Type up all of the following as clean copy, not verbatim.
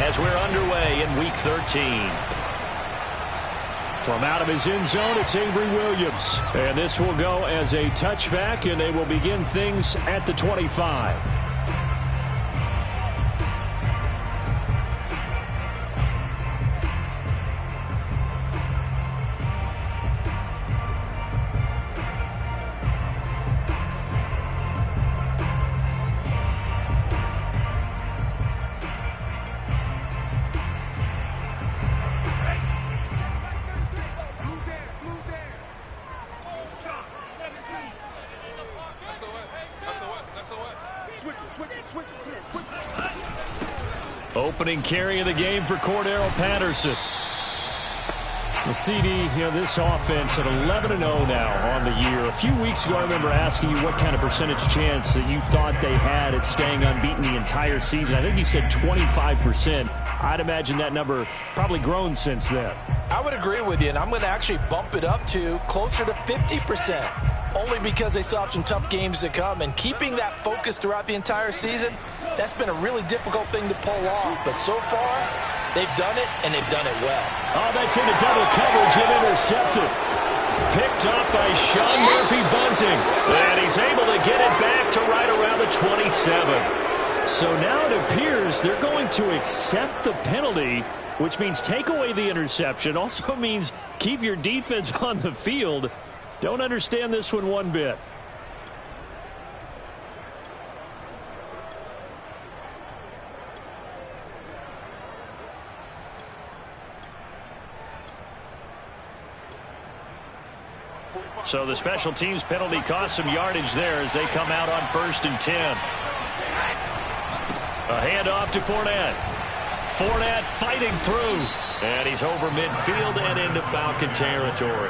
as we're underway in Week 13. From out of his end zone, it's Avery Williams. And this will go as a touchback, and they will begin things at the 25. Opening carry of the game for Cordero Patterson. The CD, this offense at 11-0 now on the year. A few weeks ago, I remember asking you what kind of percentage chance that you thought they had at staying unbeaten the entire season. I think you said 25%. I'd imagine that number probably grown since then. I would agree with you, and I'm going to actually bump it up to closer to 50%. Only because they still have some tough games to come, and keeping that focus throughout the entire season, that's been a really difficult thing to pull off. But so far, they've done it, and they've done it well. Oh, that's into double coverage and intercepted. Picked up by Sean Murphy-Bunting. And he's able to get it back to right around the 27. So now it appears they're going to accept the penalty, which means take away the interception. Also means keep your defense on the field. Don't understand this one bit. So the special teams penalty cost some yardage there as they come out on 1st and 10. A handoff to Fournette. Fournette fighting through. And he's over midfield and into Falcon territory.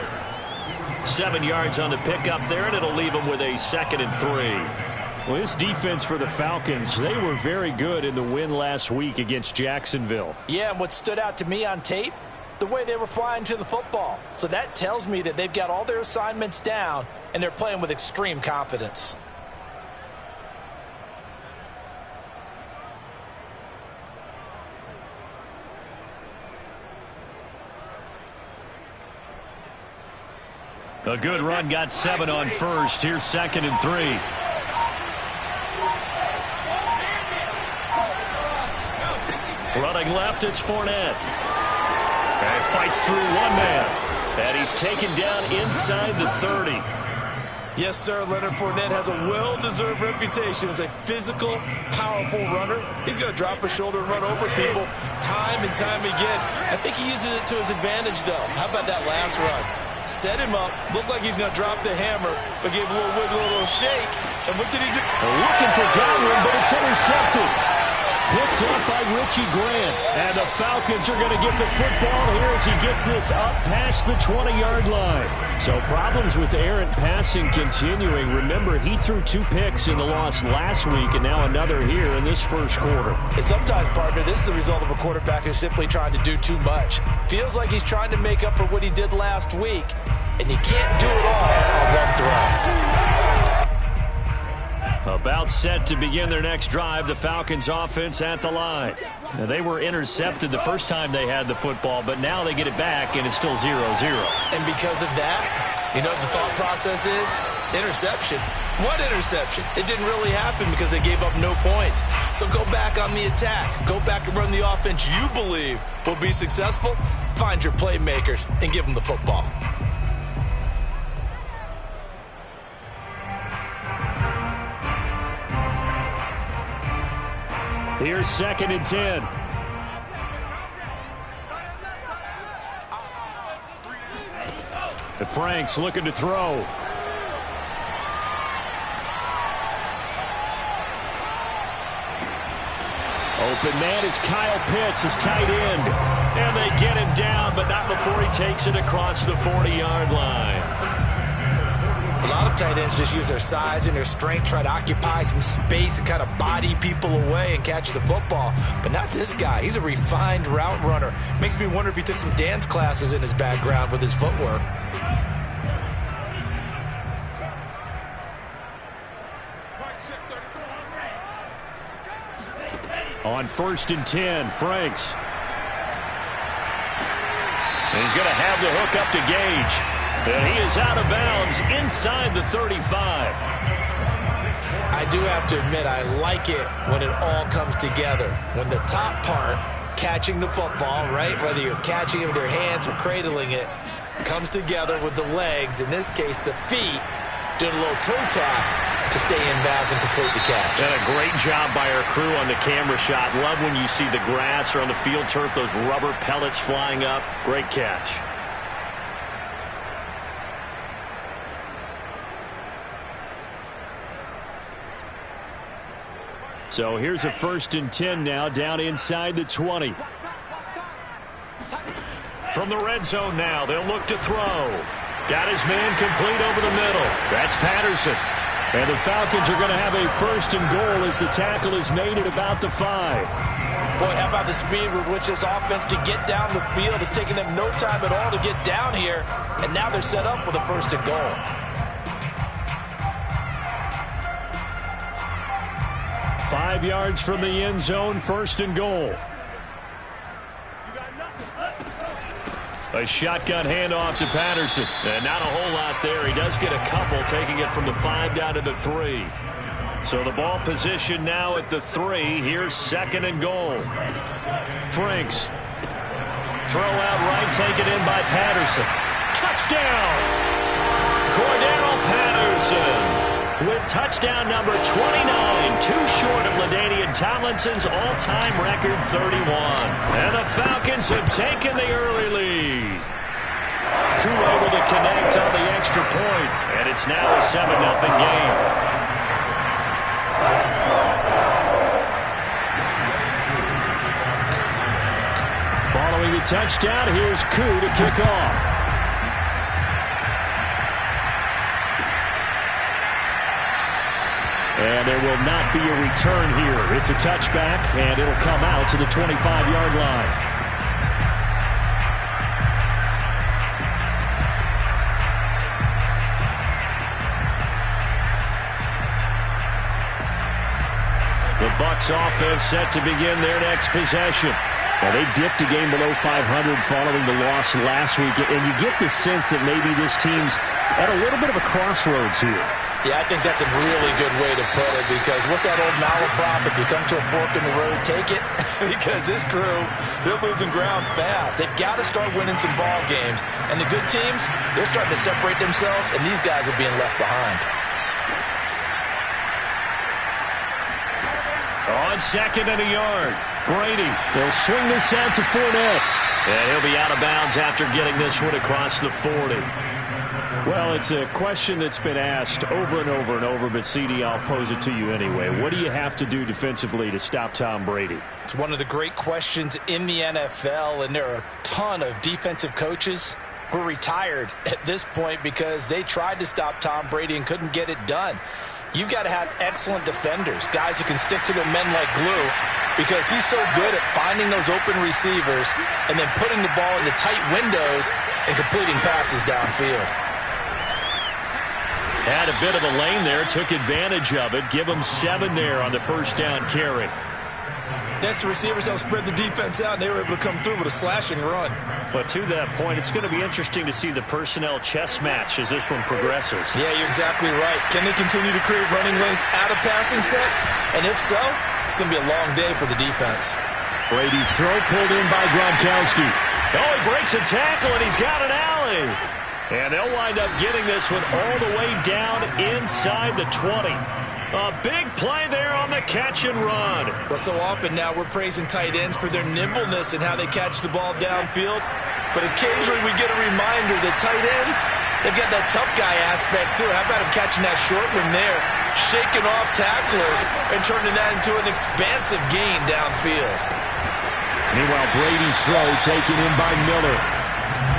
7 yards on the pickup there, and it'll leave them with a 2nd and 3. Well, this defense for the Falcons, they were very good in the win last week against Jacksonville. Yeah, and what stood out to me on tape, the way they were flying to the football. So that tells me that they've got all their assignments down, and they're playing with extreme confidence. A good run, got 7 on 1st. Here's 2nd and 3. Running left, it's Fournette. And fights through one man. And he's taken down inside the 30. Yes, sir. Leonard Fournette has a well-deserved reputation as a physical, powerful runner. He's going to drop his shoulder and run over people time and time again. I think he uses it to his advantage, though. How about that last run? Set him up, looked like he's going to drop the hammer, but gave a little wiggle, a little shake. And what did he do? Looking for Godwin, but it's intercepted. Picked up by Richie Grant. And the Falcons are going to get the football here as he gets this up past the 20-yard line. So problems with errant passing continuing. Remember, he threw 2 picks in the loss last week, and now another here in this first quarter. And sometimes, partner, this is the result of a quarterback who's simply trying to do too much. Feels like he's trying to make up for what he did last week, and you can't do it all on one throw. About set to begin their next drive, the Falcons offense at the line. Now, they were intercepted the first time they had the football, but now they get it back, and it's still 0-0. And because of that, you know what the thought process is? Interception. What interception? It didn't really happen because they gave up no points. So go back on the attack. Go back and run the offense you believe will be successful. Find your playmakers and give them the football. Here's 2nd and 10. The Franks looking to throw. Open man is Kyle Pitts, his tight end. And they get him down, but not before he takes it across the 40-yard line. A lot of tight ends just use their size and their strength, try to occupy some space and kind of body people away and catch the football. But not this guy. He's a refined route runner. Makes me wonder if he took some dance classes in his background with his footwork. On 1st and 10, Franks. He's going to have the hook up to Gage. And he is out of bounds inside the 35. I do have to admit, I like it when it all comes together. When the top part, catching the football, right, whether you're catching it with your hands or cradling it, comes together with the legs, in this case the feet, doing a little toe tap to stay in bounds and complete the catch. And a great job by our crew on the camera shot. Love when you see the grass or on the field turf, those rubber pellets flying up. Great catch. So here's a 1st and 10 now, down inside the 20. From the red zone now, they'll look to throw. Got his man complete over the middle. That's Patterson. And the Falcons are going to have a 1st and goal as the tackle is made at about the 5. Boy, how about the speed with which this offense can get down the field? It's taken them no time at all to get down here. And now they're set up with a 1st and goal. Five yards from the end zone, 1st and goal. A shotgun handoff to Patterson. And not a whole lot there. He does get a couple, taking it from the 5 down to the 3. So the ball position now at the 3. Here's 2nd and goal. Franks. Throw out right, taken in by Patterson. Touchdown! Cordero Patterson with touchdown number 29, too short of LaDainian Tomlinson's all-time record 31. And the Falcons have taken the early lead. Crew able to connect on the extra point, and it's now a 7-0 game. Following the touchdown, here's Koo to kick off. And there will not be a return here. It's a touchback, and it'll come out to the 25-yard line. The Bucs offense set to begin their next possession. Now, they dipped a game below 500 following the loss last week, and you get the sense that maybe this team's at a little bit of a crossroads here. Yeah, I think that's a really good way to put it, because what's that old malaprop? If you come to a fork in the road, take it. Because this crew, they're losing ground fast. They've got to start winning some ball games. And the good teams, they're starting to separate themselves, and these guys are being left behind. On 2nd and a yard, Brady. They'll swing this out to Fournette. And he'll be out of bounds after getting this one across the 40. Well, it's a question that's been asked over and over and over, but CD, I'll pose it to you anyway. What do you have to do defensively to stop Tom Brady? It's one of the great questions in the NFL, and there are a ton of defensive coaches who are retired at this point because they tried to stop Tom Brady and couldn't get it done. You've got to have excellent defenders, guys who can stick to their men like glue, because he's so good at finding those open receivers and then putting the ball into tight windows and completing passes downfield. Had a bit of a lane there, took advantage of it. Give him 7 there on the 1st down carry. That's the receivers that spread the defense out, and they were able to come through with a slashing run. But to that point, it's going to be interesting to see the personnel chess match as this one progresses. Yeah, you're exactly right. Can they continue to create running lanes out of passing sets? And if so, it's going to be a long day for the defense. Brady's throw pulled in by Gronkowski. Oh, he breaks a tackle, and he's got an alley. And they'll wind up getting this one all the way down inside the 20. A big play there on the catch and run. Well, so often now we're praising tight ends for their nimbleness and how they catch the ball downfield. But occasionally we get a reminder that tight ends, they've got that tough guy aspect too. How about him catching that short one there, shaking off tacklers, and turning that into an expansive gain downfield. Meanwhile, Brady's throw taken in by Miller.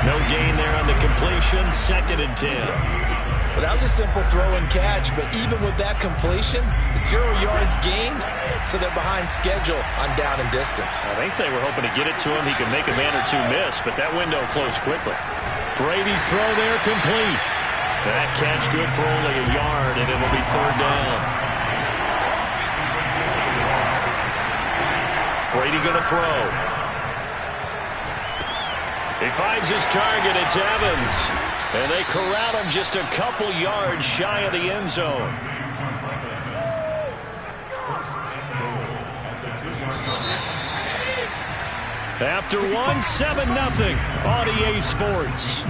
No gain there on the completion, 2nd and 10. Well, that was a simple throw and catch, but even with that completion, 0 yards gained, so they're behind schedule on down and distance. I think they were hoping to get it to him. He could make a man or two miss, but that window closed quickly. Brady's throw there complete. That catch good for only a yard, and it'll be 3rd down. Brady going to throw. He finds his target. It's Evans. And they corral him just a couple yards shy of the end zone. After one, 7-0 on EA Sports.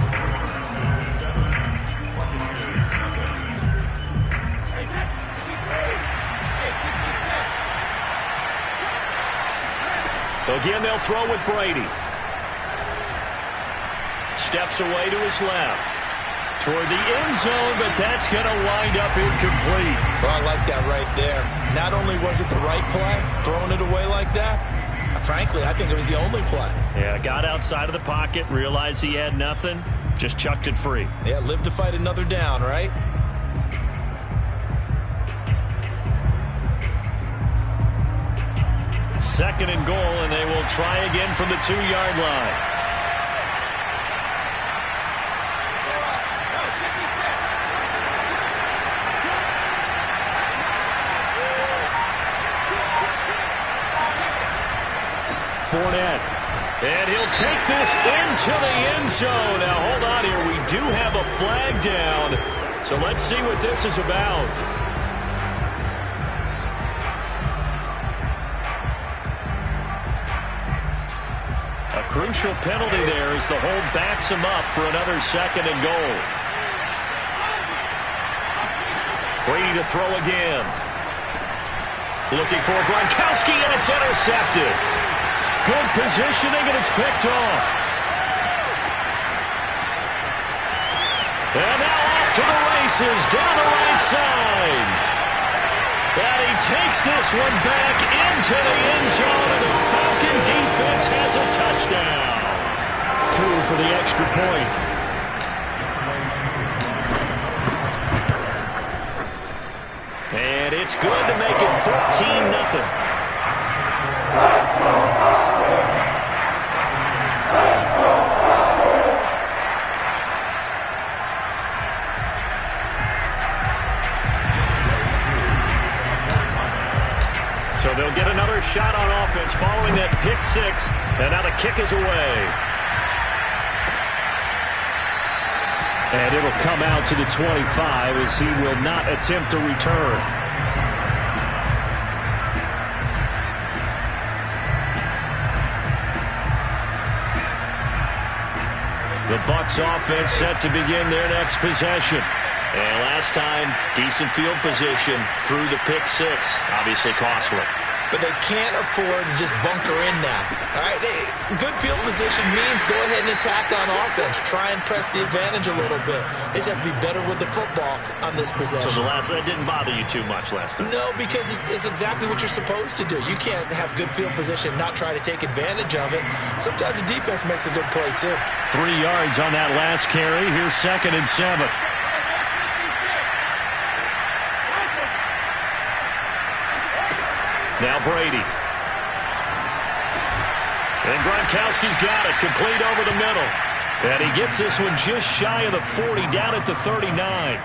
Again, they'll throw with Brady. Steps away to his left. Toward the end zone, but that's going to wind up incomplete. Well, I like that right there. Not only was it the right play, throwing it away like that, frankly, I think it was the only play. Yeah, got outside of the pocket, realized he had nothing, just chucked it free. Yeah, live to fight another down, right? Second and goal, and they will try again from the 2-yard line. Fournette. And he'll take this into the end zone. Now, hold on here. We do have a flag down. So let's see what this is about. A crucial penalty there as the hold backs him up for another second and goal. Brady to throw again. Looking for Gronkowski, and it's intercepted. Good positioning, and it's picked off. And now off to the races, down the right side. And he takes this one back into the end zone, and the Falcon defense has a touchdown. Coup for the extra point. And it's good to make it 14-0. So they'll get another shot on offense following that pick six, and now the kick is away. And it'll come out to the 25 as he will not attempt to return. The Bucs offense set to begin their next possession. And last time, decent field position through the pick six. Obviously costly. But they can't afford to just bunker in now. All right, good field position means go ahead and attack on offense. Try and press the advantage a little bit. They just have to be better with the football on this possession. So that didn't bother you too much last time? No, because it's exactly what you're supposed to do. You can't have good field position and not try to take advantage of it. Sometimes the defense makes a good play, too. 3 yards on that last carry. Here's 2nd and 7. Now Brady. And Gronkowski's got it. Complete over the middle. And he gets this one just shy of the 40, down at the 39.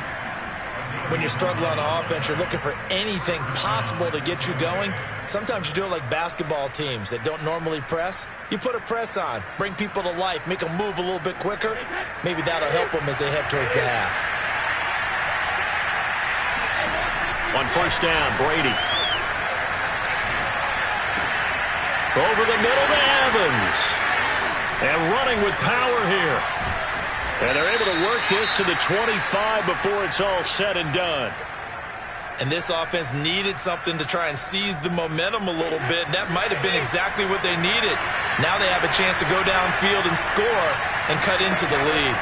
When you're struggling on offense, you're looking for anything possible to get you going. Sometimes you do it like basketball teams that don't normally press. You put a press on, bring people to life, make them move a little bit quicker. Maybe that'll help them as they head towards the half. On first down, Brady. Over the middle to Evans. And running with power here. And they're able to work this to the 25 before it's all said and done. And this offense needed something to try and seize the momentum a little bit. And that might have been exactly what they needed. Now they have a chance to go downfield and score and cut into the lead.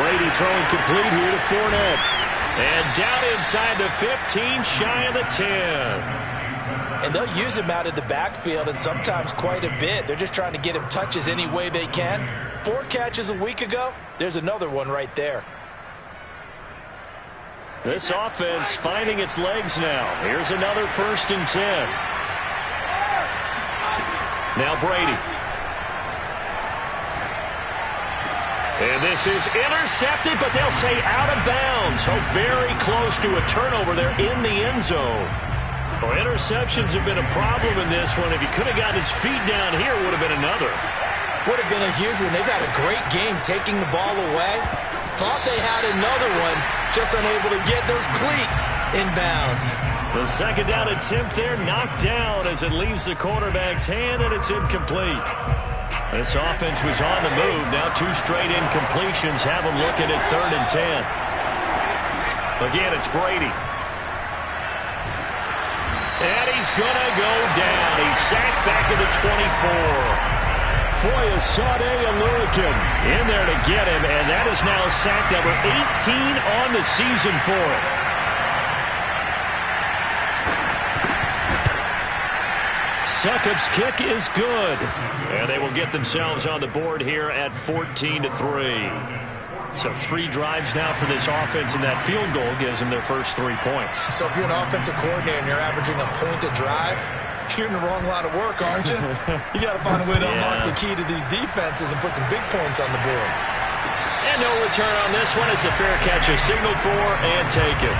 Brady throwing complete here to Fournette. And down inside the 15, shy of the 10. And they'll use him out of the backfield, and sometimes quite a bit. They're just trying to get him touches any way they can. 4 catches a week ago. There's another one right there. This offense finding its legs now. Here's another 1st and 10. Now Brady. And this is intercepted, but they'll say out of bounds. So very close to a turnover there in the end zone. Well, interceptions have been a problem in this one. If he could have gotten his feet down here, it would have been another. Would have been a huge one. They've had a great game taking the ball away. Thought they had another one, just unable to get those cleats inbounds. The second down attempt there knocked down as it leaves the quarterback's hand, and it's incomplete. This offense was on the move. Now 2 straight incompletions have them looking at 3rd and 10. Again, it's Brady. And he's going to go down. He's sacked back at the 24. Foyesade Oluriken In there to get him, and that is now sack number 18 on the season for him. Succop's kick is good, and they will get themselves on the board here at 14-3. So 3 drives now for this offense, and that field goal gives them their first 3 points. So if you're an offensive coordinator and you're averaging a point a drive, you're in the wrong line of work, aren't you? You got to find a way to unlock the key to these defenses and put some big points on the board. And no return on this one as the fair catch is signaled for and taken.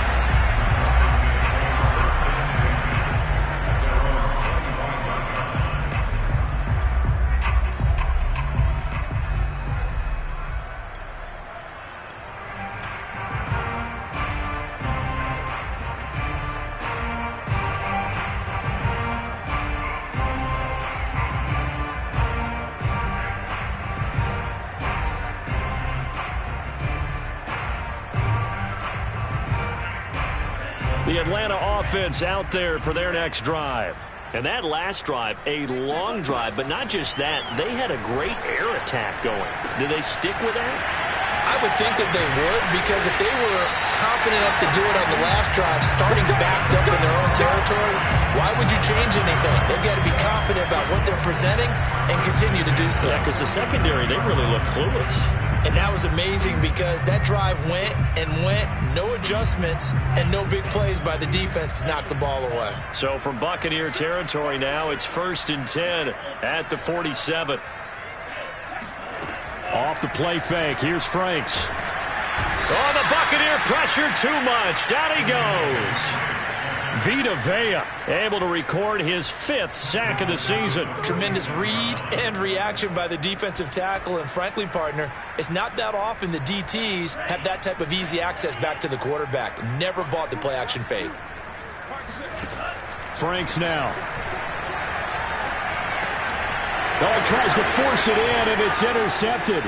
The Atlanta offense out there for their next drive. And that last drive, a long drive, but not just that. They had a great air attack going. Do they stick with that? I would think that they would, because if they were confident enough to do it on the last drive, starting backed up in their own territory, why would you change anything? They've got to be confident about what they're presenting and continue to do so. Yeah, because the secondary, they really look clueless. And that was amazing because that drive went and went, no adjustments, and no big plays by the defense to knock the ball away. So from Buccaneer territory now, it's 1st and 10 at the 47. Off the play fake. Here's Franks. Oh, the Buccaneer pressure too much. Down he goes. Vita Vea able to record his 5th sack of the season. Tremendous read and reaction by the defensive tackle. And frankly, partner, it's not that often the DTs have that type of easy access back to the quarterback. Never bought the play-action fade. Franks now. Oh, tries to force it in, and it's intercepted.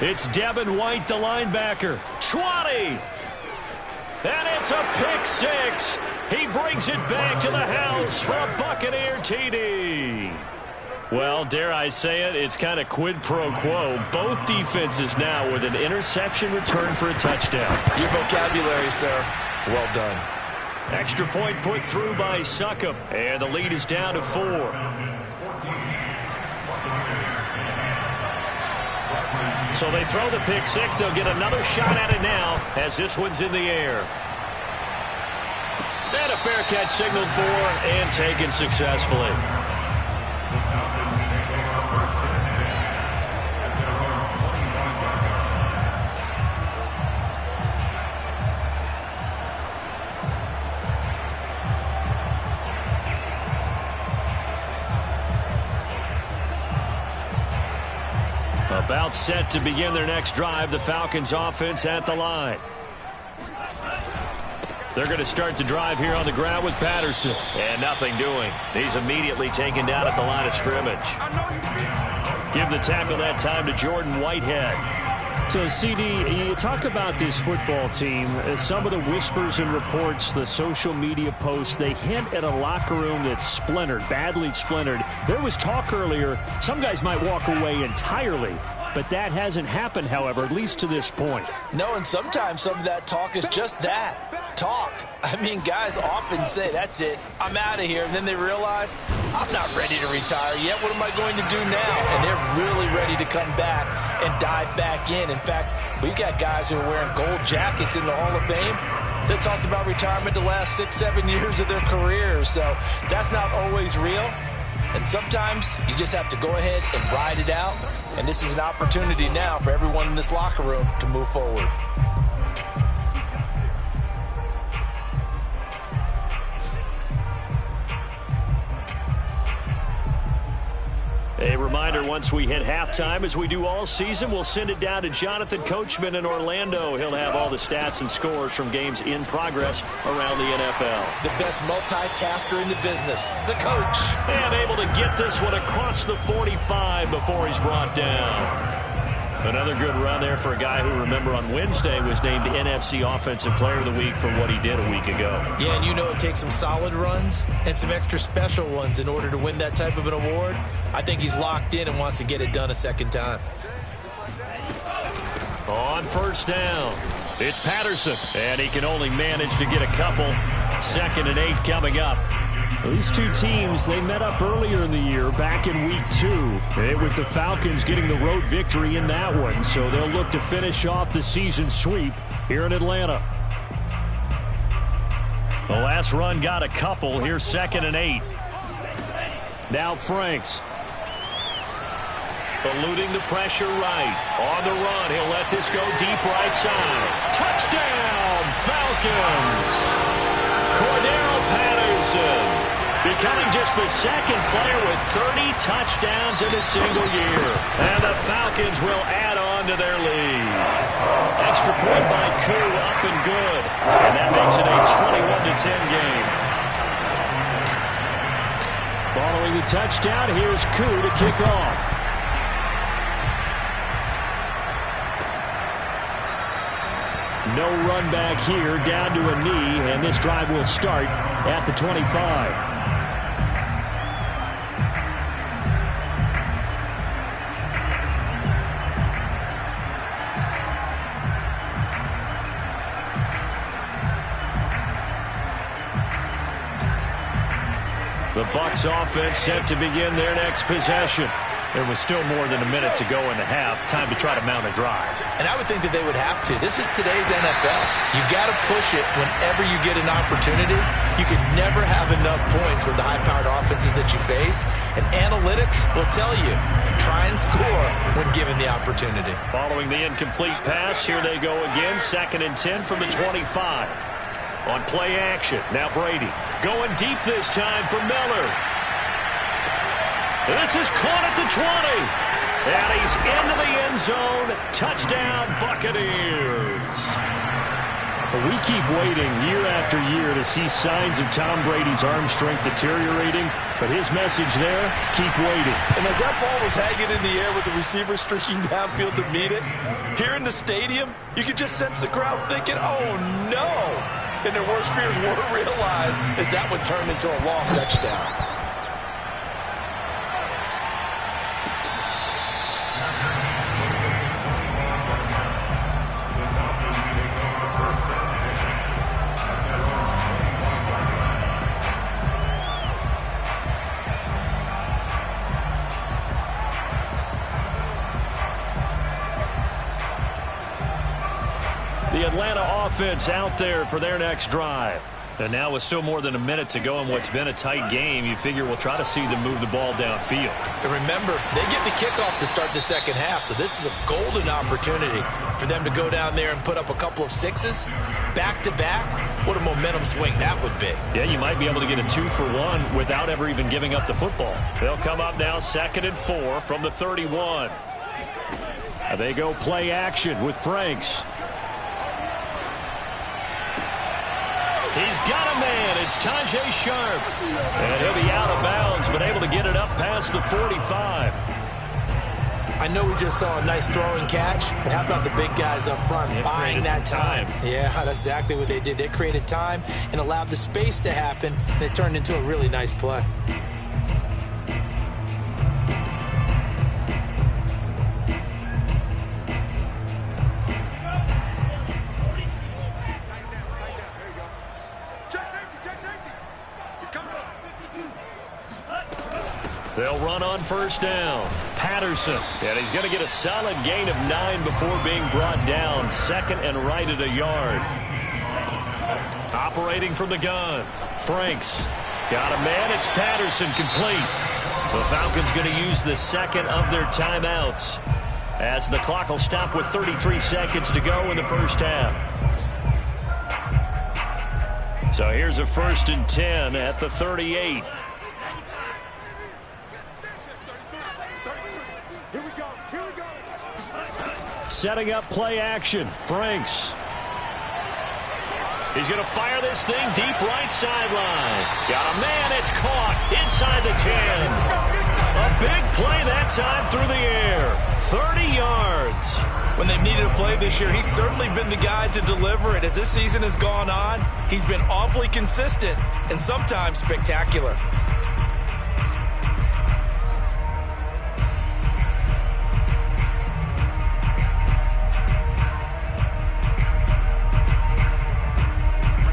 It's Devin White, the linebacker. 20! And it's a pick 6. He brings it back to the house for a Buccaneer TD. Well, dare I say it, it's kind of quid pro quo. Both defenses now with an interception return for a touchdown. Your vocabulary, sir. Well done. Extra point put through by Succop, and the lead is down to 4. So they throw the pick 6. They'll get another shot at it now as this one's in the air. And a fair catch signaled for and taken successfully. About set to begin their next drive, the Falcons offense at the line. They're going to start the drive here on the ground with Patterson. And nothing doing. He's immediately taken down at the line of scrimmage. Give the tackle that time to Jordan Whitehead. So, CD, you talk about this football team. Some of the whispers and reports, the social media posts, they hint at a locker room that's splintered, badly splintered. There was talk earlier, some guys might walk away entirely. But that hasn't happened, however, at least to this point. No, and sometimes some of that talk is just that, talk. I mean, guys often say, that's it, I'm out of here. And then they realize, I'm not ready to retire yet. What am I going to do now? And they're really ready to come back and dive back in. In fact, we've got guys who are wearing gold jackets in the Hall of Fame that talked about retirement the last 6-7 years of their careers. So that's not always real. And sometimes you just have to go ahead and ride it out. And this is an opportunity now for everyone in this locker room to move forward. A reminder, once we hit halftime, as we do all season, we'll send it down to Jonathan Coachman in Orlando. He'll have all the stats and scores from games in progress around the NFL. The best multitasker in the business, the coach. And able to get this one across the 45 before he's brought down. Another good run there for a guy who, remember, on Wednesday was named NFC Offensive Player of the Week for what he did a week ago. Yeah, and you know it takes some solid runs and some extra special ones in order to win that type of an award. I think he's locked in and wants to get it done a second time. On first down, it's Patterson, and he can only manage to get a couple. 2nd and 8 coming up. These two teams, they met up earlier in the year, back in Week 2. With the Falcons getting the road victory in that one, so they'll look to finish off the season sweep here in Atlanta. The last run got a couple. Here's 2nd and 8. Now Franks. Eluding the pressure right. On the run, he'll let this go deep right side. Touchdown, Falcons! Cordero Patterson, becoming just the second player with 30 touchdowns in a single year. And the Falcons will add on to their lead. Extra point by Koo, up and good. And that makes it a 21-10 game. Following the touchdown, here's Koo to kick off. No run back here, down to a knee, and this drive will start at the 25. The Bucs offense set to begin their next possession. There was still more than a minute to go in the half. Time to try to mount a drive. And I would think that they would have to. This is today's NFL. You got to push it whenever you get an opportunity. You can never have enough points with the high-powered offenses that you face. And analytics will tell you, try and score when given the opportunity. Following the incomplete pass, here they go again. 2nd and 10 from the 25. On play action, now Brady. Going deep this time for Miller. This is caught at the 20. And he's into the end zone. Touchdown, Buccaneers. We keep waiting year after year to see signs of Tom Brady's arm strength deteriorating. But his message there, keep waiting. And as that ball was hanging in the air with the receiver streaking downfield to meet it, here in the stadium, you could just sense the crowd thinking, oh, no. And their worst fears were realized as that one turned into a long touchdown. The Atlanta offense out there for their next drive. And now with still more than a minute to go in what's been a tight game, you figure we'll try to see them move the ball downfield. And remember, they get the kickoff to start the second half, so this is a golden opportunity for them to go down there and put up a couple of sixes back-to-back. What a momentum swing that would be. Yeah, you might be able to get a 2-for-1 without ever even giving up the football. They'll come up now 2nd and 4 from the 31. They go play action with Franks. He's got a man. It's Tajae Sharpe. And he'll be out of bounds, but able to get it up past the 45. I know we just saw a nice throw and catch, but how about the big guys up front buying that time? Yeah, that's exactly what they did. They created time and allowed the space to happen, and it turned into a really nice play. They'll run on first down. Patterson, and he's going to get a solid gain of 9 before being brought down. 2nd and right at a yard. Operating from the gun. Franks got a man. It's Patterson, complete. The Falcons going to use the second of their timeouts as the clock will stop with 33 seconds to go in the first half. So here's a 1st and 10 at the 38. setting up play action. Franks. He's going to fire this thing deep right sideline. Got a man. It's caught inside the 10. A big play that time through the air. 30 yards. When they've needed a play this year, he's certainly been the guy to deliver it. As this season has gone on, he's been awfully consistent and sometimes spectacular.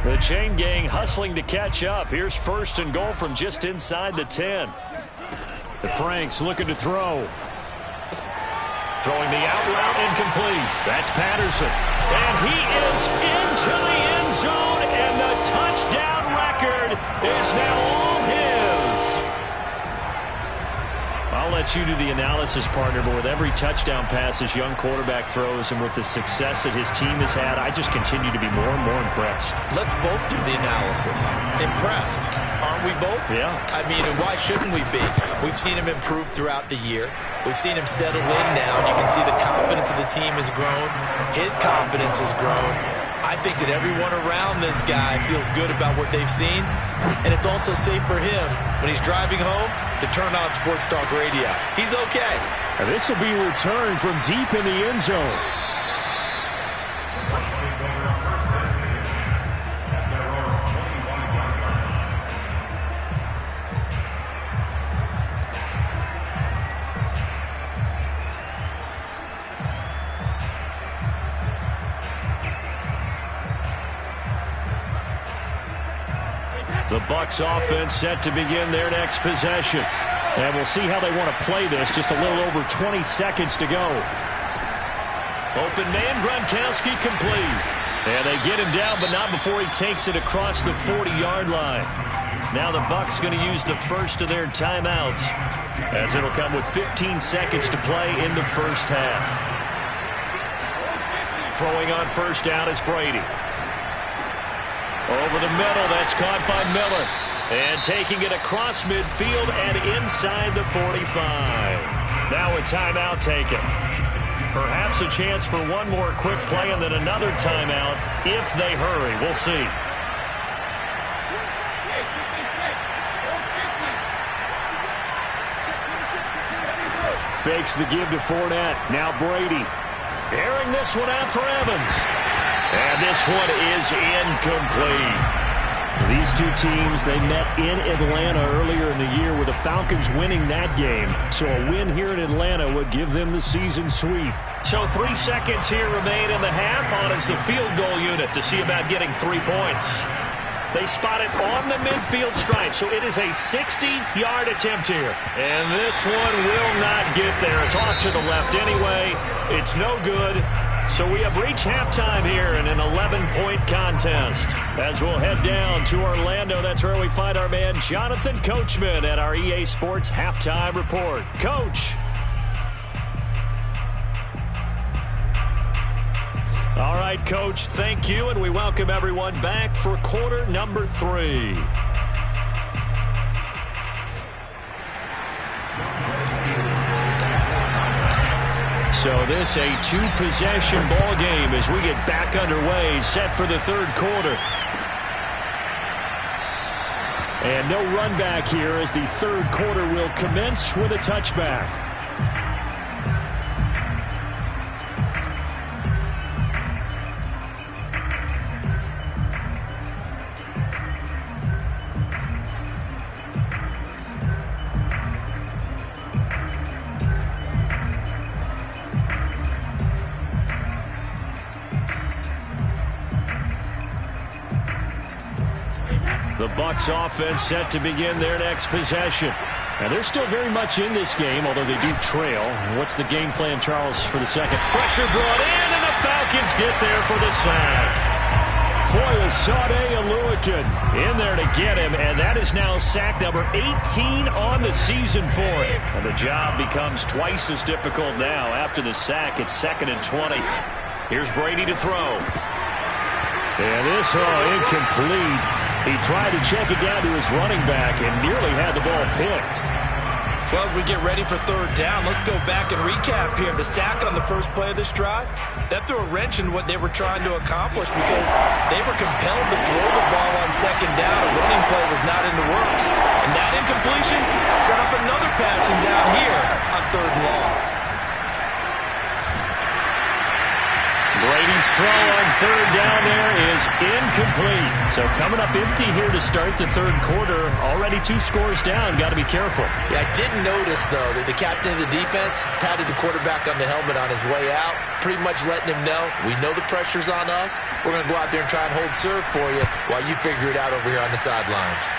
The chain gang hustling to catch up. Here's 1st and goal from just inside the 10. The Franks looking to throw. Throwing the out route incomplete. That's Patterson. And he is into the end zone, and the touchdown record is now all his. I'll let you do the analysis, partner, but with every touchdown pass this young quarterback throws and with the success that his team has had, I just continue to be more and more impressed. Let's both do the analysis. Impressed. Aren't we both? Yeah. I mean, and why shouldn't we be? We've seen him improve throughout the year. We've seen him settle in now. You can see the confidence of the team has grown. His confidence has grown. I think that everyone around this guy feels good about what they've seen, and it's also safe for him when he's driving home to turn on Sports Talk Radio. He's okay. And this will be returned from deep in the end zone. The Bucs offense set to begin their next possession. And we'll see how they want to play this. Just a little over 20 seconds to go. Open man, Gronkowski complete. And they get him down, but not before he takes it across the 40-yard line. Now the Bucs going to use the first of their timeouts, as it'll come with 15 seconds to play in the first half. Throwing on first down is Brady. Over the middle, that's caught by Miller. And taking it across midfield and inside the 45. Now a timeout taken. Perhaps a chance for one more quick play and then another timeout if they hurry. We'll see. Fakes the give to Fournette. Now Brady. Airing this one out for Evans. And this one is incomplete. These two teams, they met in Atlanta earlier in the year with the Falcons winning that game. So a win here in Atlanta would give them the season sweep. So 3 seconds here remain in the half. On is the field goal unit to see about getting 3 points. They spot it on the midfield stripe, so it is a 60-yard attempt here. And this one will not get there. It's off to the left anyway. It's no good. So we have reached halftime here in an 11-point contest. As we'll head down to Orlando, that's where we find our man Jonathan Coachman at our EA Sports Halftime Report. Coach. All right, Coach, thank you, and we welcome everyone back for quarter number 3. So this a 2-possession ball game as we get back underway, set for the third quarter. And no run back here as the third quarter will commence with a touchback. The Bucs offense set to begin their next possession. And they're still very much in this game, although they do trail. What's the game plan, Charles, for the second? Pressure brought in, and the Falcons get there for the sack. Foyesade Oluokun in there to get him, and that is now sack number 18 on the season for him. And the job becomes twice as difficult now. After the sack, it's 2nd and 20. Here's Brady to throw. And this incomplete. He tried to check it down to his running back and nearly had the ball picked. Well, as we get ready for third down, let's go back and recap here. The sack on the first play of this drive, that threw a wrench in what they were trying to accomplish because they were compelled to throw the ball on second down. A running play was not in the works. And that incompletion set up another passing down here on third and long. Brady's throw on third down there is incomplete. So coming up empty here to start the third quarter. Already 2 scores down. Got to be careful. Yeah, I did notice, though, that the captain of the defense patted the quarterback on the helmet on his way out, pretty much letting him know, we know the pressure's on us. We're going to go out there and try and hold serve for you while you figure it out over here on the sidelines.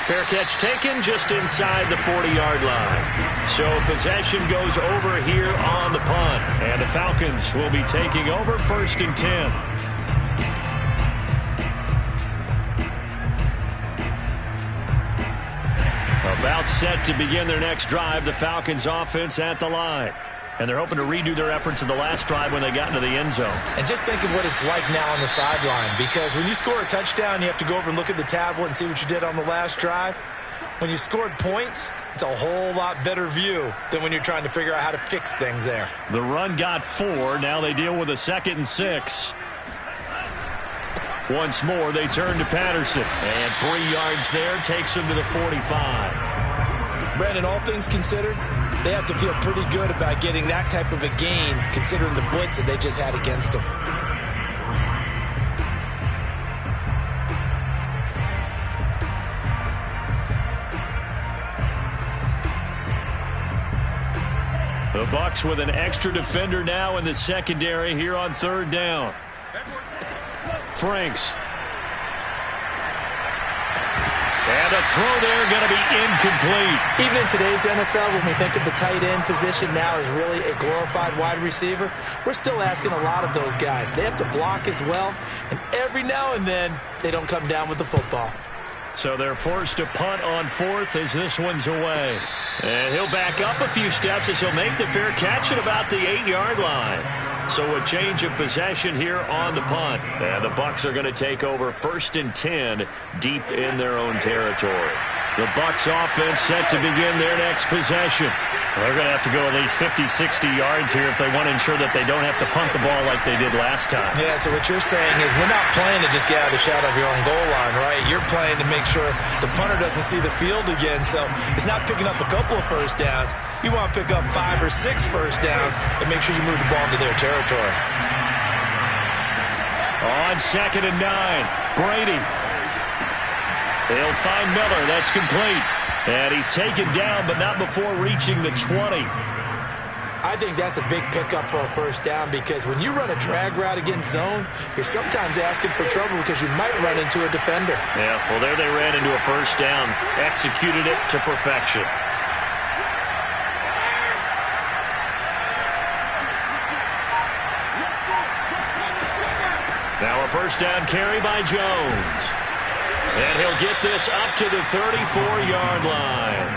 Fair catch taken just inside the 40-yard line. So possession goes over here on the punt. And the Falcons will be taking over 1st and 10. About set to begin their next drive. The Falcons offense at the line. And they're hoping to redo their efforts in the last drive when they got into the end zone. And just think of what it's like now on the sideline, because when you score a touchdown, you have to go over and look at the tablet and see what you did on the last drive. When you scored points, it's a whole lot better view than when you're trying to figure out how to fix things there. The run got 4. Now they deal with a 2nd and 6. Once more, they turn to Patterson. And 3 yards there takes him to the 45. Brandon, all things considered, they have to feel pretty good about getting that type of a gain, considering the blitz that they just had against them. The Bucs with an extra defender now in the secondary here on third down. Franks. And a throw there going to be incomplete. Even in today's NFL, when we think of the tight end position now as really a glorified wide receiver, we're still asking a lot of those guys. They have to block as well, and every now and then they don't come down with the football. So they're forced to punt on 4th as this one's away. And he'll back up a few steps as he'll make the fair catch at about the 8-yard line. So a change of possession here on the punt. And the Bucs are going to take over 1st and 10 deep in their own territory. The Bucs offense set to begin their next possession. They're going to have to go at least 50, 60 yards here if they want to ensure that they don't have to punt the ball like they did last time. Yeah, so what you're saying is we're not playing to just get out of the shadow of your own goal line, right? You're playing to make sure the punter doesn't see the field again. So it's not picking up a couple of first downs. You want to pick up 5 or 6 first downs and make sure you move the ball into their territory. On 2nd and 9, Brady. They'll find Miller. That's complete. And he's taken down, but not before reaching the 20. I think that's a big pickup for a first down, because when you run a drag route against zone, you're sometimes asking for trouble because you might run into a defender. Yeah, well, there they ran into a first down. Executed it to perfection. Now a first down carry by Jones. And he'll get this up to the 34-yard line.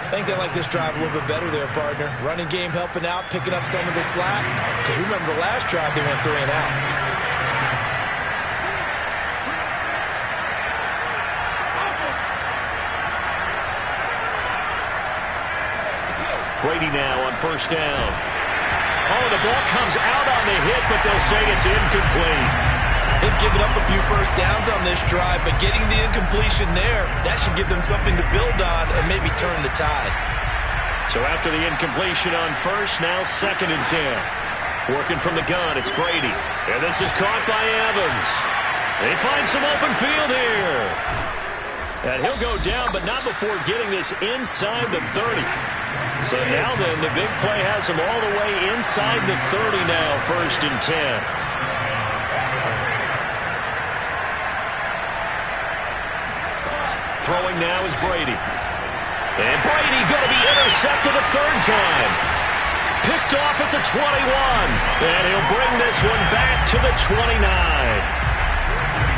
I think they like this drive a little bit better there, partner. Running game helping out, picking up some of the slack. Because remember, the last drive they went 3 and out. Brady now on first down. Oh, the ball comes out on the hit, but they'll say it's incomplete. They've given up a few first downs on this drive, but getting the incompletion there, that should give them something to build on and maybe turn the tide. So after the incompletion on first, now 2nd and 10. Working from the gun, it's Brady. And this is caught by Evans. They find some open field here. And he'll go down, but not before getting this inside the 30. So now then, the big play has him all the way inside the 30 now, 1st and 10. Throwing now is Brady. And Brady going to be intercepted a 3rd time. Picked off at the 21. And he'll bring this one back to the 29.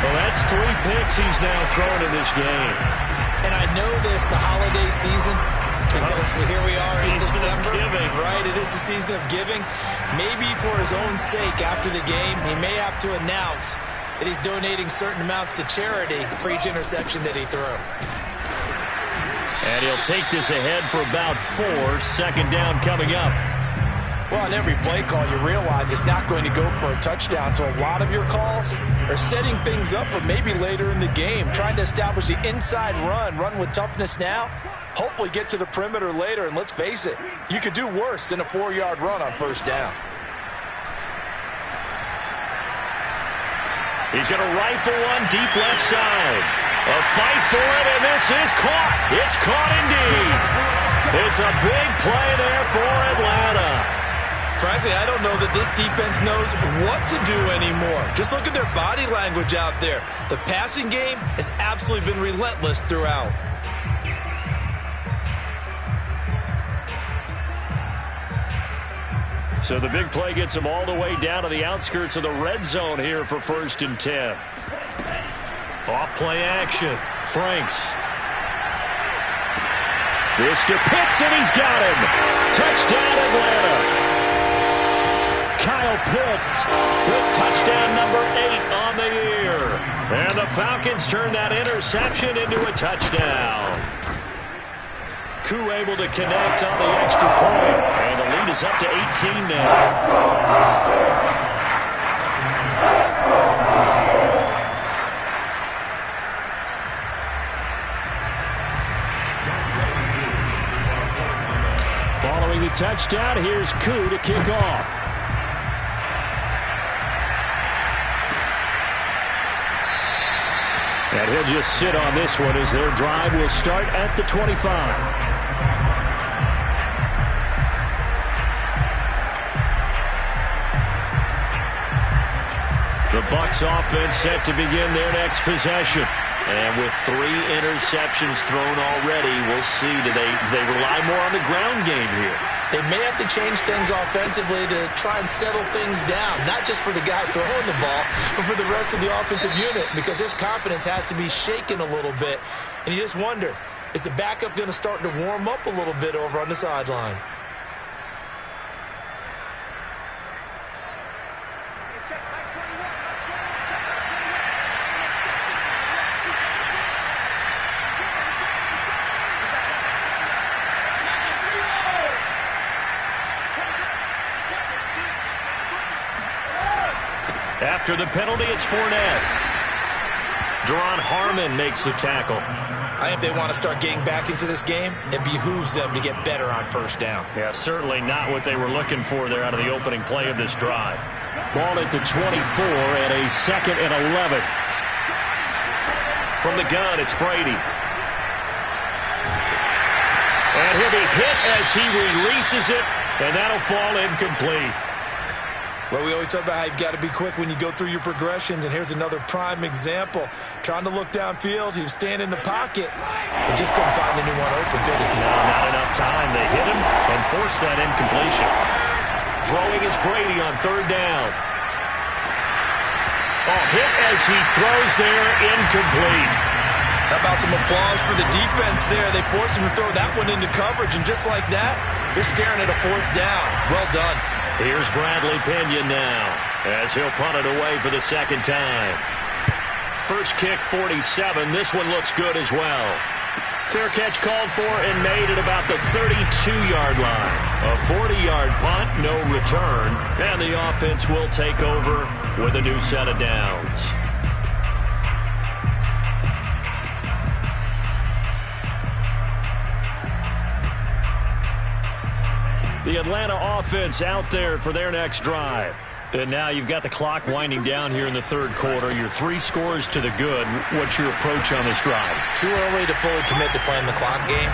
Well, that's 3 picks he's now thrown in this game. And I know this, the holiday season, because here we are in December. Right, it is the season of giving. Maybe for his own sake after the game, he may have to announce that he's donating certain amounts to charity for each interception that he threw. And he'll take this ahead for about 4. Second down coming up. Well, on every play call, you realize it's not going to go for a touchdown. So a lot of your calls are setting things up for maybe later in the game, trying to establish the inside run with toughness now, hopefully get to the perimeter later. And let's face it, you could do worse than a 4-yard run on first down. He's going to rifle one deep left side. A fight for it, and this is caught. It's caught indeed. It's a big play there for Atlanta. Frankly, I don't know that this defense knows what to do anymore. Just look at their body language out there. The passing game has absolutely been relentless throughout. So the big play gets them all the way down to the outskirts of the red zone here for 1st and 10. Off play action. Franks. This to Pitts, and he's got him. Touchdown, Atlanta. Kyle Pitts with touchdown number 8 on the year. And the Falcons turn that interception into a touchdown. Koo able to connect on the extra point. And the lead is up to 18 now. Following the touchdown, here's Koo to kick off. And he'll just sit on this one as their drive will start at the 25. The Bucs offense set to begin their next possession. And with 3 interceptions thrown already, we'll see. Do they rely more on the ground game here? They may have to change things offensively to try and settle things down, not just for the guy throwing the ball, but for the rest of the offensive unit, because their confidence has to be shaken a little bit. And you just wonder, is the backup going to start to warm up a little bit over on the sideline? After the penalty, it's Fournette. Deron Harmon makes the tackle. I think if they want to start getting back into this game, it behooves them to get better on first down. Yeah, certainly not what they were looking for there out of the opening play of this drive. Ball at the 24 and a 2nd and 11. From the gun, it's Brady. And he'll be hit as he releases it, and that'll fall incomplete. Well, we always talk about how you've got to be quick when you go through your progressions, and here's another prime example. Trying to look downfield, he was standing in the pocket, but just couldn't find anyone open, could he? No, not enough time. They hit him and forced that incompletion. Throwing is Brady on 3rd down. Oh, hit as he throws there, incomplete. How about some applause for the defense there? They forced him to throw that one into coverage, and just like that, they're staring at a 4th down. Well done. Here's Bradley Pinion now as he'll punt it away for the 2nd time. First kick, 47. This one looks good as well. Fair catch called for and made at about the 32-yard line. A 40-yard punt, no return, and the offense will take over with a new set of downs. The Atlanta offense out there for their next drive. And now you've got the clock winding down here in the 3rd quarter. You're 3 scores to the good. What's your approach on this drive? Too early to fully commit to playing the clock game.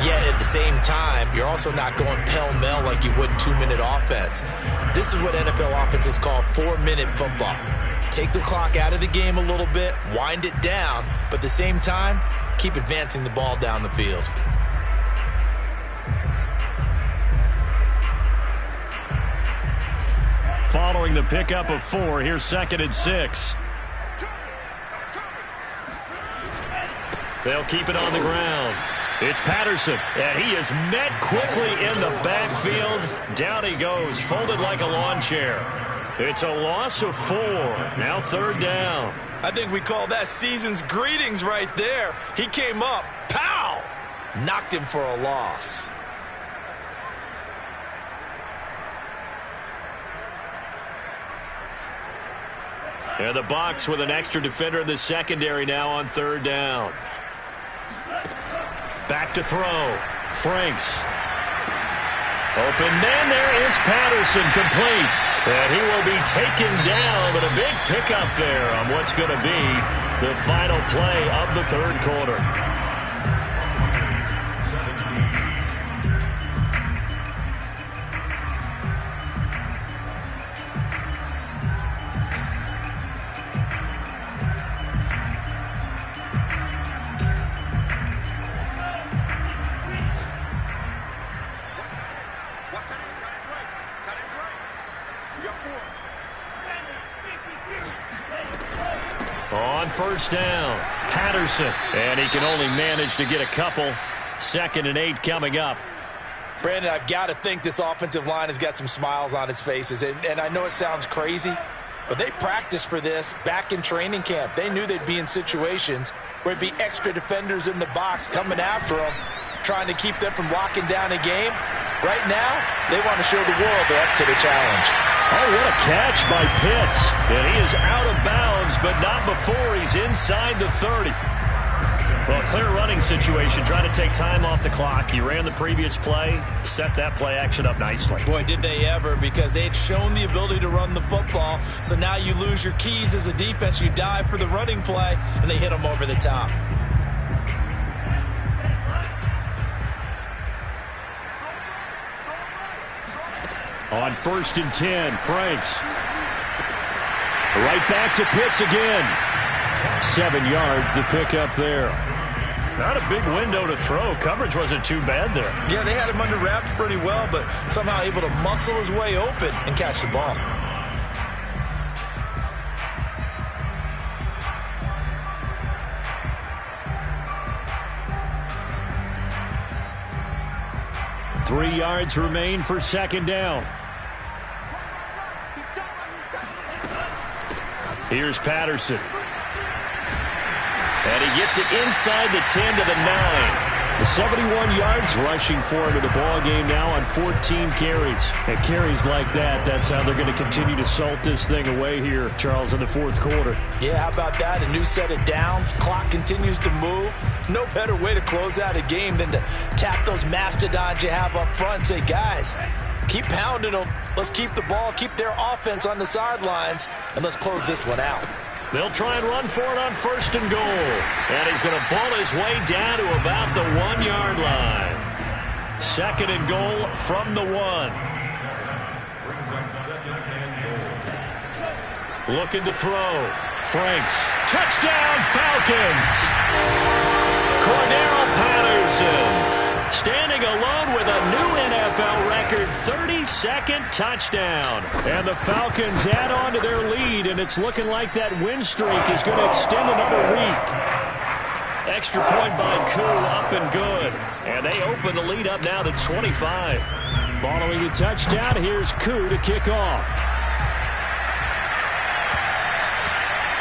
Yet at the same time, you're also not going pell-mell like you would in 2-minute offense. This is what NFL offenses call 4-minute football. Take the clock out of the game a little bit, wind it down, but at the same time, keep advancing the ball down the field. Following the pickup of 4, here's 2nd and 6. They'll keep it on the ground. It's Patterson, and he is met quickly in the backfield. Down he goes, folded like a lawn chair. It's a loss of 4. Now 3rd down. I think we call that season's greetings right there. He came up, pow! knocked him for a loss. And the Bucs with an extra defender in the secondary now on third down. Back to throw. Franks. Open man, there is Patterson, complete. And he will be taken down, but a big pickup there on what's going to be the final play of the third quarter. On first down, Patterson. And he can only manage to get a couple. 2nd and 8 coming up. Brandon, I've got to think this offensive line has got some smiles on its faces. And I know it sounds crazy, but they practiced for this back in training camp. They knew they'd be in situations where it'd be extra defenders in the box coming after them, trying to keep them from locking down a game. Right now, they want to show the world they're up to the challenge. Oh, what a catch by Pitts. And he is out of bounds, but not before he's inside the 30. Well, clear running situation, trying to take time off the clock. He ran the previous play, set that play action up nicely. Boy, did they ever, because they had shown the ability to run the football. So now you lose your keys as a defense. You dive for the running play, and they hit them over the top. On 1st and 10, Franks. Right back to Pitts again. 7 yards, the pickup there. Not a big window to throw. Coverage wasn't too bad there. Yeah, they had him under wraps pretty well, but somehow able to muscle his way open and catch the ball. Three yards remain for 2nd down. Here's Patterson. And he gets it inside the 10 to the 9. 71 yards rushing for him in the ball game now on 14 carries. And carries like that, that's how they're going to continue to salt this thing away here, Charles, in the 4th quarter. Yeah, how about that? A new set of downs. Clock continues to move. No better way to close out a game than to tap those mastodons you have up front and say, guys, keep pounding them. Let's keep the ball, keep their offense on the sidelines, and let's close this one out. They'll try and run for it on 1st and goal. And he's going to pull his way down to about the 1-yard line. 2nd and goal from the 1. Looking to throw. Franks. Touchdown, Falcons. Cordero Patterson standing alone with a new NFL record 32nd touchdown. And the Falcons add on to their lead, and it's looking like that win streak is going to extend another week. Extra point by Koo, up and good. And they open the lead up now to 25. Following the touchdown, here's Koo to kick off.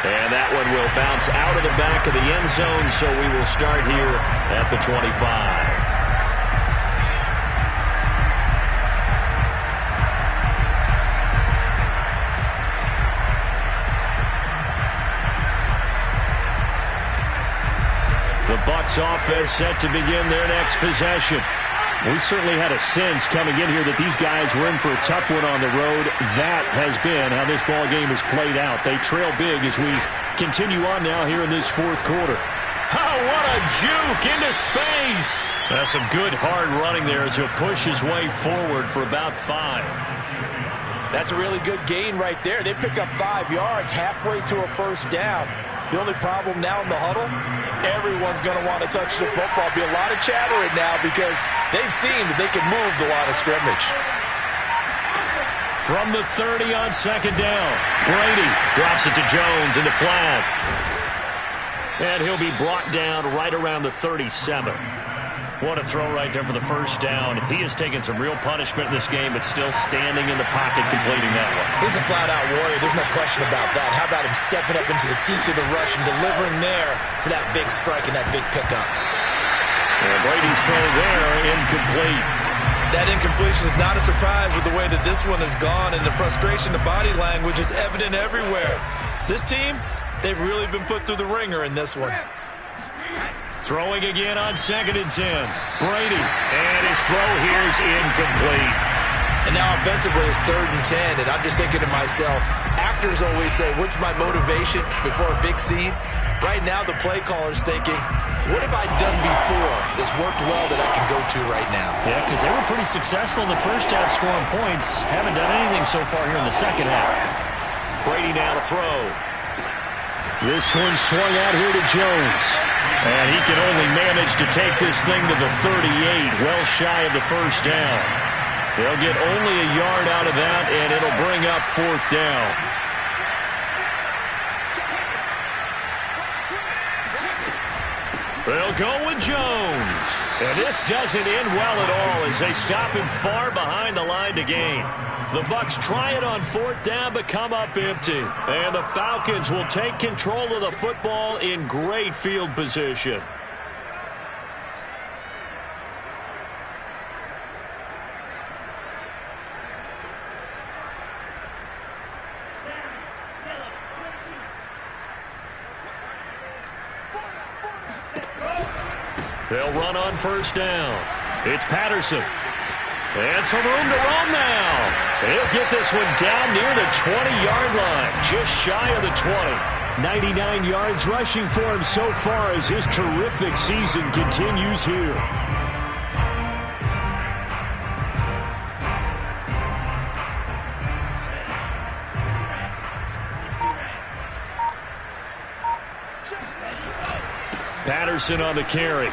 And that one will bounce out of the back of the end zone, so we will start here at the 25. The Bucs offense set to begin their next possession. We certainly had a sense coming in here that these guys were in for a tough one on the road. That has been how this ball game has played out. They trail big as we continue on now here in this 4th quarter. Oh, what a juke into space. That's some good hard running there as he'll push his way forward for about 5. That's a really good gain right there. They pick up 5 yards halfway to a 1st down. The only problem now in the huddle, everyone's going to want to touch the football. Be a lot of chattering now because they've seen that they can move the line of scrimmage. From the 30 on 2nd down, Brady drops it to Jones into flat. And he'll be brought down right around the 37. What a throw right there for the 1st down. He has taken some real punishment in this game, but still standing in the pocket completing that one. He's a flat-out warrior. There's no question about that. How about him stepping up into the teeth of the rush and delivering there for that big strike and that big pickup? And Brady's throw there, incomplete. That incompletion is not a surprise with the way that this one has gone, and the frustration, the body language is evident everywhere. This team, they've really been put through the ringer in this one. Throwing again on 2nd and 10. Brady, and his throw here is incomplete. And now offensively it's 3rd and 10, and I'm just thinking to myself, actors always say, what's my motivation before a big scene? Right now the play caller's thinking, what have I done before that's worked well that I can go to right now? Yeah, because they were pretty successful in the first half scoring points. Haven't done anything so far here in the second half. Brady now to throw. This one swung out here to Jones. And he can only manage to take this thing to the 38, well shy of the first down. They'll get only a yard out of that, and it'll bring up 4th down. They'll go with Jones. And this doesn't end well at all as they stop him far behind the line to gain. The Bucs try it on 4th down but come up empty. And the Falcons will take control of the football in great field position. They'll run on 1st down. It's Patterson. And some room to roam now. He'll get this one down near the 20-yard line, just shy of the 20. 99 yards rushing for him so far as his terrific season continues here. Patterson on the carry.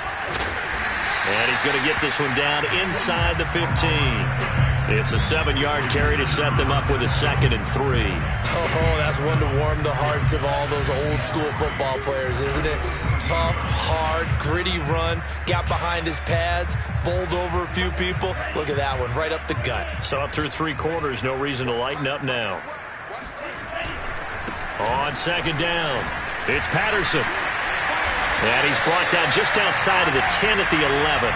And he's going to get this one down inside the 15. It's a 7-yard carry to set them up with a 2nd and 3. Oh, that's one to warm the hearts of all those old-school football players, isn't it? Tough, hard, gritty run. Got behind his pads, bowled over a few people. Look at that one, right up the gut. So up through 3 quarters, no reason to lighten up now. On 2nd down, it's Patterson. And he's brought down just outside of the 10 at the 11.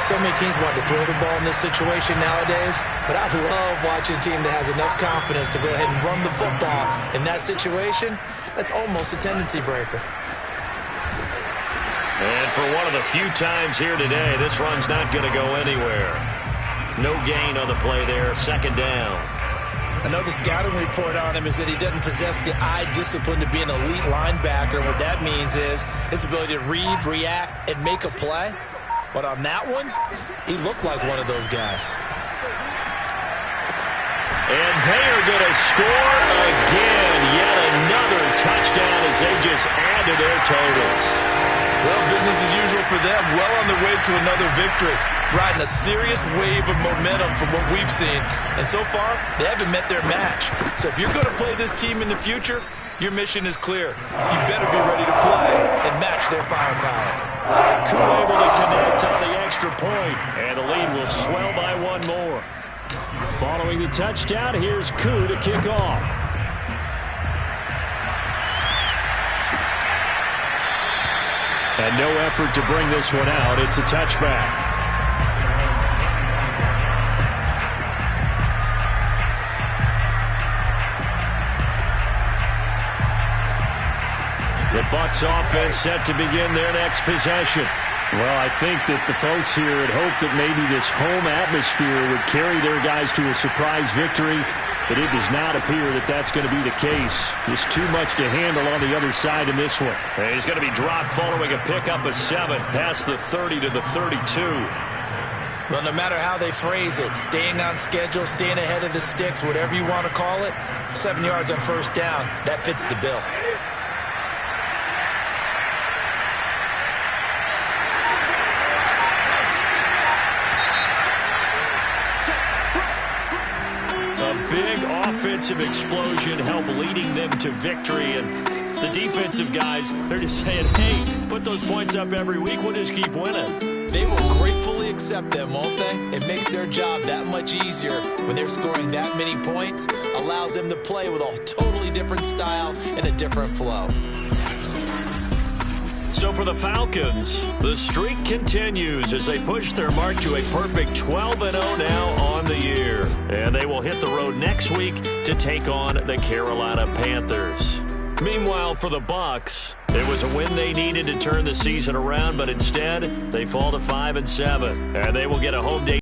So many teams want to throw the ball in this situation nowadays, but I love watching a team that has enough confidence to go ahead and run the football. In that situation, that's almost a tendency breaker. And for one of the few times here today, this run's not going to go anywhere. No gain on the play there, 2nd down. Another scouting report on him is that he doesn't possess the eye discipline to be an elite linebacker. What that means is his ability to read, react, and make a play. But on that one, he looked like one of those guys. And they are going to score again. Yet another touchdown as they just add to their totals. Well, business as usual for them. Well on their way to another victory. Riding a serious wave of momentum from what we've seen. And so far, they haven't met their match. So if you're going to play this team in the future, your mission is clear. You better be ready to play and match their firepower. Koo able to connect on the extra point. And the lead will swell by 1 more. Following the touchdown, here's Koo to kick off. And no effort to bring this one out. It's a touchback. The Bucs offense set to begin their next possession. Well, I think that the folks here had hoped that maybe this home atmosphere would carry their guys to a surprise victory, but it does not appear that that's going to be the case. There's too much to handle on the other side in this one. And he's going to be dropped following a pickup of 7 past the 30 to the 32. Well, no matter how they phrase it, staying on schedule, staying ahead of the sticks, whatever you want to call it, 7 yards on 1st down, that fits the bill. Big offensive explosion helped leading them to victory. And the defensive guys, they're just saying, hey, put those points up every week. We'll just keep winning. They will gratefully accept them, won't they? It makes their job that much easier when they're scoring that many points. Allows them to play with a totally different style and a different flow. So for the Falcons, the streak continues as they push their mark to a perfect 12-0 now on the year. And they will hit the road next week to take on the Carolina Panthers. Meanwhile, for the Bucs, it was a win they needed to turn the season around, but instead they fall to 5-7, and they will get a home day